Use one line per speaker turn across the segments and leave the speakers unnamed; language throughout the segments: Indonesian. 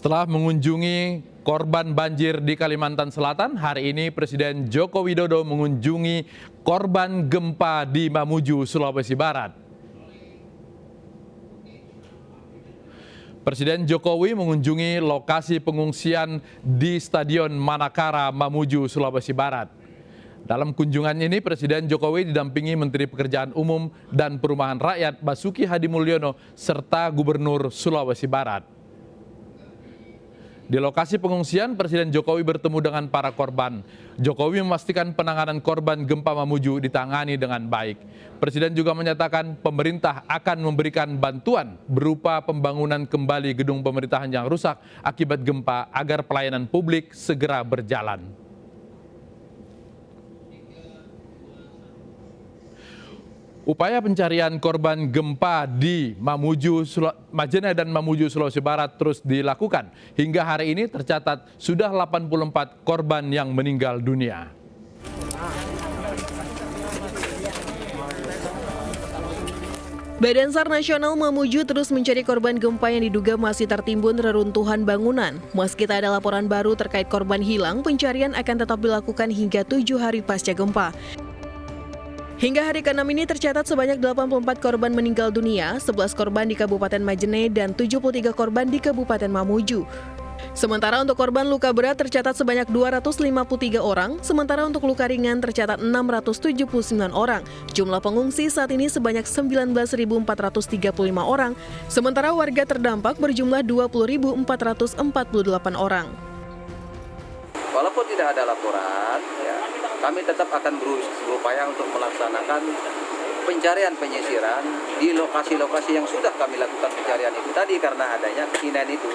Setelah mengunjungi korban banjir di Kalimantan Selatan, hari ini Presiden Joko Widodo mengunjungi korban gempa di Mamuju, Sulawesi Barat. Presiden Jokowi mengunjungi lokasi pengungsian di Stadion Manakara, Mamuju, Sulawesi Barat. Dalam kunjungan ini, Presiden Jokowi didampingi Menteri Pekerjaan Umum dan Perumahan Rakyat Basuki Hadimulyono serta Gubernur Sulawesi Barat. Di lokasi pengungsian, Presiden Jokowi bertemu dengan para korban. Jokowi memastikan penanganan korban gempa Mamuju ditangani dengan baik. Presiden juga menyatakan pemerintah akan memberikan bantuan berupa pembangunan kembali gedung pemerintahan yang rusak akibat gempa agar pelayanan publik segera berjalan. Upaya pencarian korban gempa di Majene dan Mamuju, Sulawesi Barat terus dilakukan. Hingga hari ini tercatat sudah 84 korban yang meninggal dunia.
Badan SAR Nasional Mamuju terus mencari korban gempa yang diduga masih tertimbun reruntuhan bangunan. Meski tak ada laporan baru terkait korban hilang, pencarian akan tetap dilakukan hingga 7 hari pasca gempa. Hingga hari ke-6 ini tercatat sebanyak 84 korban meninggal dunia, 11 korban di Kabupaten Majene dan 73 korban di Kabupaten Mamuju. Sementara untuk korban luka berat tercatat sebanyak 253 orang, sementara untuk luka ringan tercatat 679 orang. Jumlah pengungsi saat ini sebanyak 19.435 orang, sementara warga terdampak berjumlah 20.448 orang.
Walaupun tidak ada laporan, kami tetap akan berupaya untuk melaksanakan pencarian penyisiran di lokasi-lokasi yang sudah kami lakukan pencarian itu tadi karena adanya keinginan itu.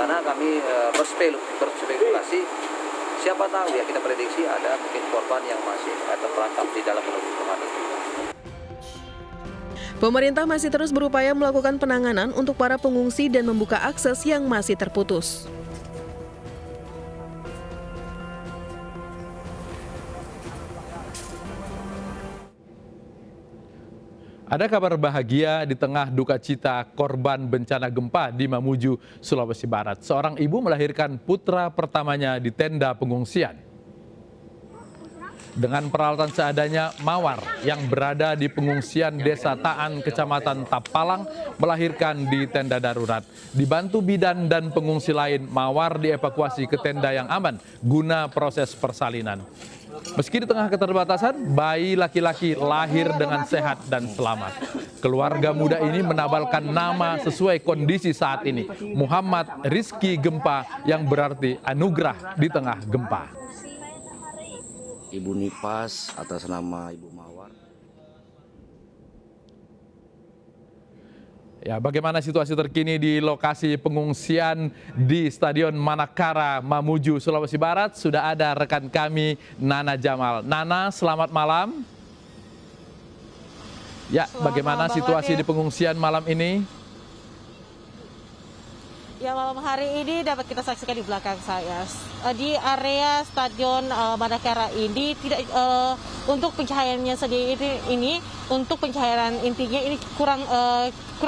Karena kami berspekulasi, siapa tahu ya kita prediksi ada mungkin korban yang masih terperangkap di dalam reruntuhan itu.
Pemerintah masih terus berupaya melakukan penanganan untuk para pengungsi dan membuka akses yang masih terputus.
Ada kabar bahagia di tengah duka cita korban bencana gempa di Mamuju, Sulawesi Barat. Seorang ibu melahirkan putra pertamanya di tenda pengungsian. Dengan peralatan seadanya, Mawar yang berada di pengungsian Desa Taan, Kecamatan Tapalang, melahirkan di tenda darurat. Dibantu bidan dan pengungsi lain, Mawar dievakuasi ke tenda yang aman guna proses persalinan. Meski di tengah keterbatasan, bayi laki-laki lahir dengan sehat dan selamat. Keluarga muda ini menabalkan nama sesuai kondisi saat ini, Muhammad Rizki Gempa, yang berarti anugerah di tengah gempa.
Ibu Nipas atas nama Ibu Mawar.
Ya, bagaimana situasi terkini di lokasi pengungsian di Stadion Manakara, Mamuju, Sulawesi Barat? Sudah ada rekan kami, Nana Jamal. Nana, selamat malam. Ya, bagaimana situasi di pengungsian malam ini?
Ya, malam hari ini dapat kita saksikan di belakang saya. Di area Stadion Manakara ini tidak untuk pencahayaannya sendiri ini untuk pencahayaan intinya ini kurang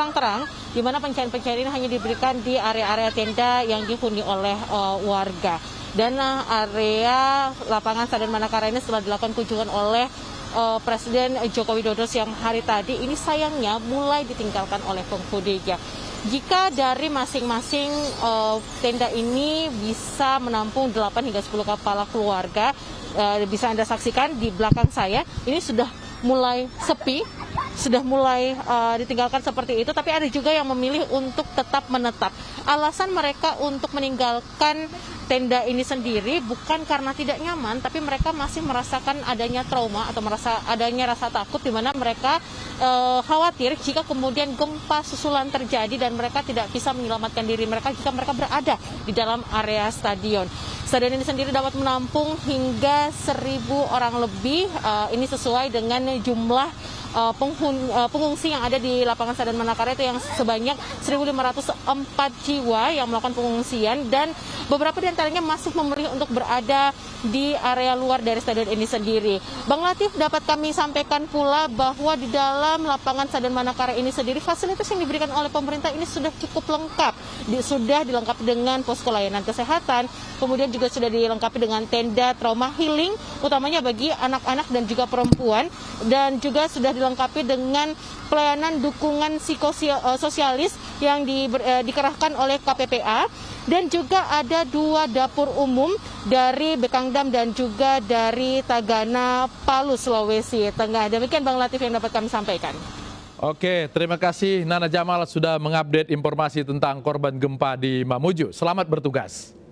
terang, di mana pencahayaan ini hanya diberikan di area-area tenda yang dihuni oleh warga. Dan area lapangan Stadion Manakara ini setelah dilakukan kunjungan oleh Presiden Joko Widodo siang hari tadi, ini sayangnya mulai ditinggalkan oleh penghuninya. Jika dari masing-masing tenda ini bisa menampung 8 hingga 10 kepala keluarga, bisa Anda saksikan di belakang saya, ini sudah mulai sepi, sudah mulai ditinggalkan seperti itu, tapi ada juga yang memilih untuk tetap menetap. Alasan mereka untuk meninggalkan tenda ini sendiri bukan karena tidak nyaman, tapi mereka masih merasakan adanya trauma atau adanya rasa takut, di mana mereka khawatir jika kemudian gempa susulan terjadi dan mereka tidak bisa menyelamatkan diri mereka jika mereka berada di dalam area stadion. Stadion ini sendiri dapat menampung hingga 1.000 orang lebih, ini sesuai dengan jumlah pengungsi yang ada di lapangan Stadion Manakara itu yang sebanyak 1.504 jiwa yang melakukan pengungsian, dan beberapa di antara rencananya masih memilih untuk berada di area luar dari stadion ini sendiri. Bang Latif, dapat kami sampaikan pula bahwa di dalam lapangan Stadion Manakara ini sendiri fasilitas yang diberikan oleh pemerintah ini sudah cukup lengkap. Sudah dilengkapi dengan posko layanan kesehatan, kemudian juga sudah dilengkapi dengan tenda trauma healing, utamanya bagi anak-anak dan juga perempuan, dan juga sudah dilengkapi dengan pelayanan dukungan psikososialis yang dikerahkan oleh KPPA, dan juga ada 2 dapur umum dari Bekangdam dan juga dari Tagana, Palu, Sulawesi Tengah. Demikian Bang Latif yang dapat kami sampaikan.
Oke, terima kasih Nana Jamal sudah mengupdate informasi tentang korban gempa di Mamuju. Selamat bertugas.